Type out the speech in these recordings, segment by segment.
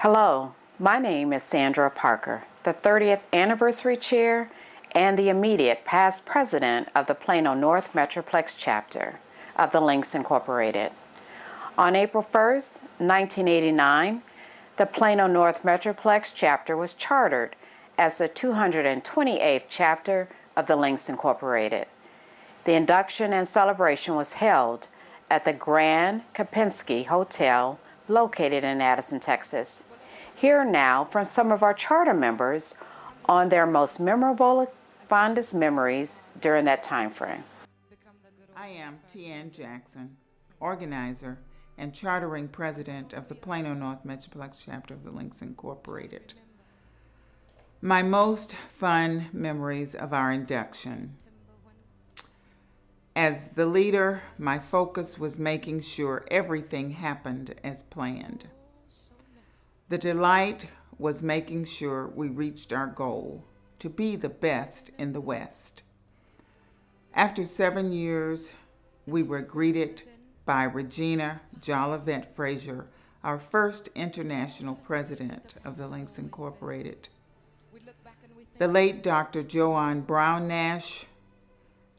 Hello, my name is Sandra Parker, the 30th Anniversary Chair and the immediate past President of the Plano North Metroplex Chapter of the Links Incorporated. On April 1st, 1989, the Plano North Metroplex Chapter was chartered as the 228th Chapter of the Links Incorporated. The induction and celebration was held at the Grand Kempinski Hotel located in Addison, Texas. Hear now from some of our charter members on their most memorable, fondest memories during that time frame. I am T.N. Jackson, organizer and chartering president of the Plano North Metroplex Chapter of the Links Incorporated. My most fun memories of our induction. As the leader, my focus was making sure everything happened as planned. The delight was making sure we reached our goal to be the best in the West. After 7 years, we were greeted by Regina Jolivet Frazier, our first international president of the Links Incorporated. The late Dr. Joanne Brown Nash,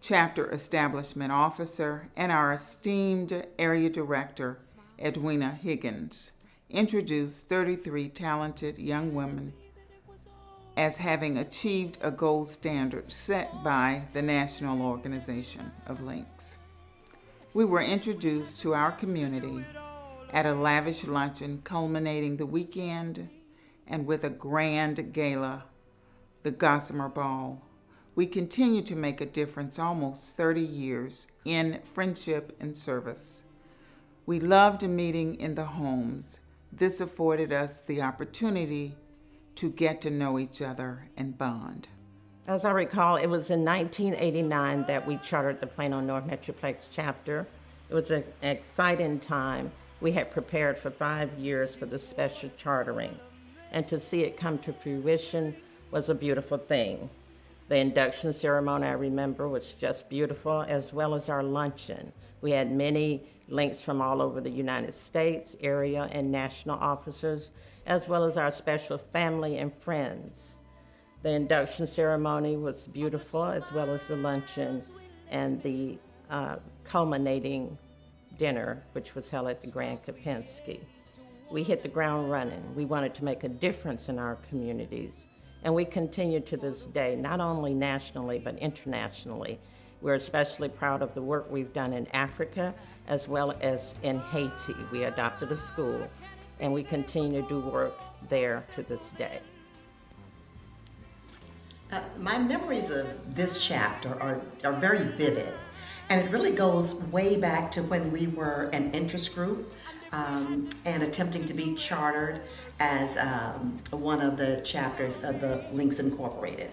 chapter establishment officer, and our esteemed area director, Edwina Higgins, introduced 33 talented young women as having achieved a gold standard set by the National Organization of Links. We were introduced to our community at a lavish luncheon culminating the weekend and with a grand gala, the Gossamer Ball. We continue to make a difference almost 30 years in friendship and service. We loved meeting in the homes. This afforded us the opportunity to get to know each other and bond. As I recall, it was in 1989 that we chartered the Plano North Metroplex Chapter. It was an exciting time. We had prepared for 5 years for the special chartering, and to see it come to fruition was a beautiful thing. The induction ceremony, I remember, was just beautiful, as well as our luncheon. We had many links from all over the United States, area, and national officers, as well as our special family and friends. The induction ceremony was beautiful, as well as the luncheon and the culminating dinner, which was held at the Grand Kempinski. We hit the ground running. We wanted to make a difference in our communities. And we continue to this day, not only nationally, but internationally. We're especially proud of the work we've done in Africa, as well as in Haiti. We adopted a school, and we continue to do work there to this day. My memories of this chapter are very vivid, and it really goes way back to when we were an interest group and attempting to be chartered as one of the chapters of the Links Incorporated.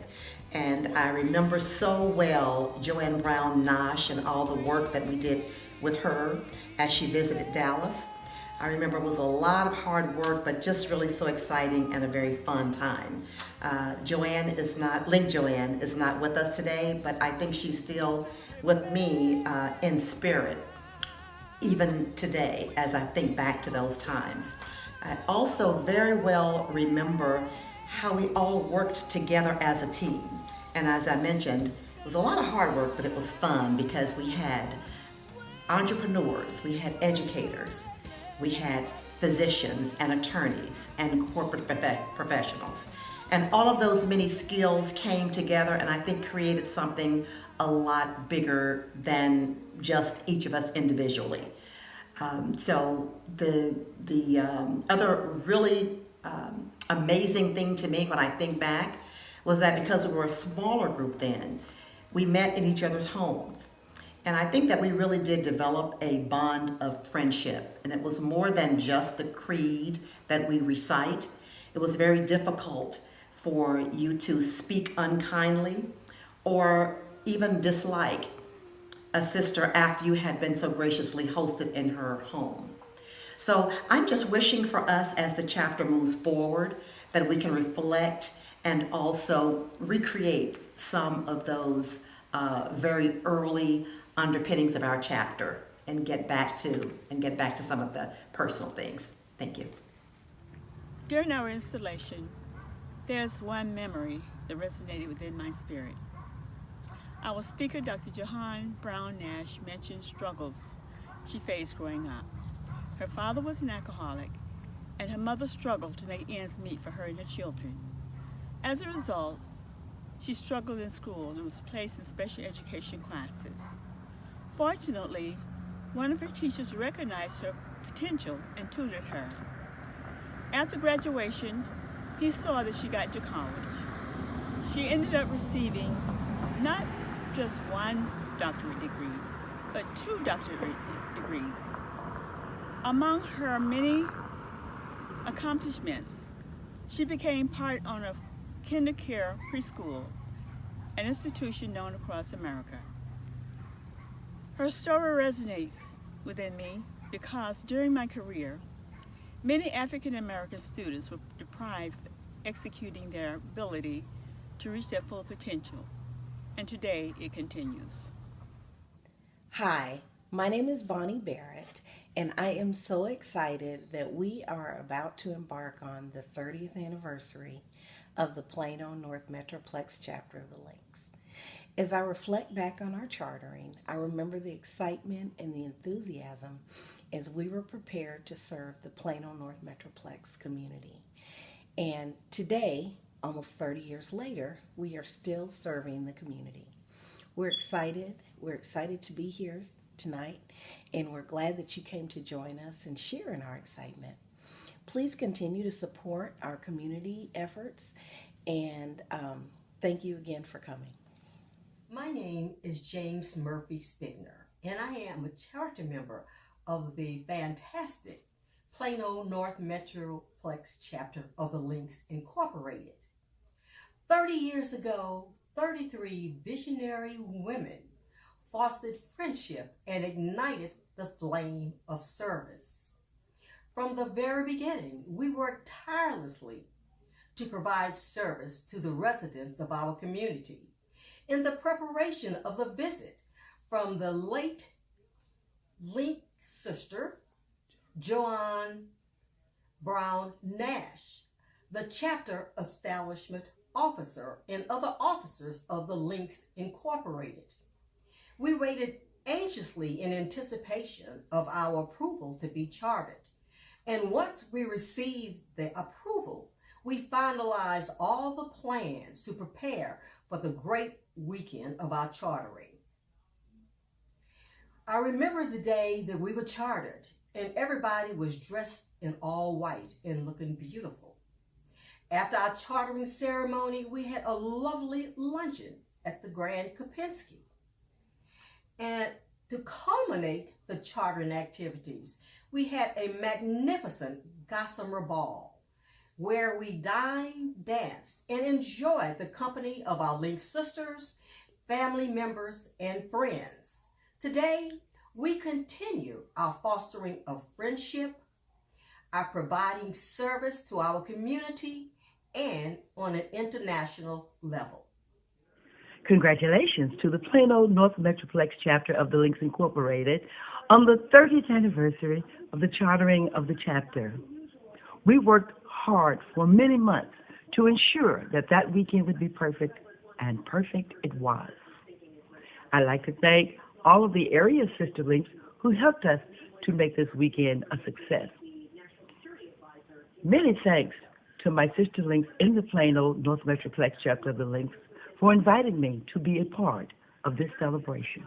And I remember so well Joanne Brown Nash and all the work that we did with her as she visited Dallas. I remember it was a lot of hard work, but just really so exciting and a very fun time. Link Joanne is not with us today, but I think she's still with me in spirit, even today, as I think back to those times. I also very well remember how we all worked together as a team. And as I mentioned, it was a lot of hard work, but it was fun because we had entrepreneurs, we had educators, we had physicians and attorneys and corporate professionals. And all of those many skills came together and I think created something a lot bigger than just each of us individually. So the other really amazing thing to me when I think back was that because we were a smaller group then, we met in each other's homes. And I think that we really did develop a bond of friendship. And it was more than just the creed that we recite. It was very difficult for you to speak unkindly or even dislike a sister after you had been so graciously hosted in her home. So I'm just wishing for us as the chapter moves forward that we can reflect and also recreate some of those very early underpinnings of our chapter and get back to some of the personal things. Thank you. During our installation, there's one memory that resonated within my spirit. Our speaker, Dr. Jahan Brown Nash, mentioned struggles she faced growing up. Her father was an alcoholic, and her mother struggled to make ends meet for her and her children. As a result, she struggled in school and was placed in special education classes. Fortunately, one of her teachers recognized her potential and tutored her. After graduation, he saw that she got to college. She ended up receiving not just one doctorate degree, but 2 doctorate degrees. Among her many accomplishments, she became part owner of KinderCare Preschool, an institution known across America. Her story resonates within me because during my career, many African American students were deprived of executing their ability to reach their full potential, and today it continues. Hi, my name is Bonnie Barrett, and I am so excited that we are about to embark on the 30th anniversary of the Plano North Metroplex chapter of the Links. As I reflect back on our chartering, I remember the excitement and the enthusiasm as we were prepared to serve the Plano North Metroplex community. And today, almost 30 years later, we are still serving the community. We're excited to be here tonight, and we're glad that you came to join us and share in our excitement. Please continue to support our community efforts, and thank you again for coming. My name is James Murphy Spigner, and I am a charter member of the fantastic Plano North Metroplex chapter of the Links Incorporated. 30 years ago, 33 visionary women fostered friendship and ignited the flame of service. From the very beginning, we worked tirelessly to provide service to the residents of our community in the preparation of the visit from the late Link sister, Joanne Brown Nash, the chapter establishment officer, and other officers of the Links Incorporated. We waited anxiously in anticipation of our approval to be chartered. And once we received the approval, we finalized all the plans to prepare for the great weekend of our chartering. I remember the day that we were chartered and everybody was dressed in all white and looking beautiful. After our chartering ceremony, we had a lovely luncheon at the Grand Kopinski. And to culminate the chartering activities, we had a magnificent gossamer ball where we dined, danced, and enjoyed the company of our Link sisters, family members, and friends. Today, we continue our fostering of friendship, our providing service to our community, and on an international level. Congratulations to the Plano North Metroplex chapter of the Links Incorporated on the 30th anniversary of the chartering of the chapter. We worked hard for many months to ensure that that weekend would be perfect, and perfect it was. I'd like to thank all of the area sister links who helped us to make this weekend a success. Many thanks to my sister links in the Plano North Metroplex chapter of the Links for inviting me to be a part of this celebration.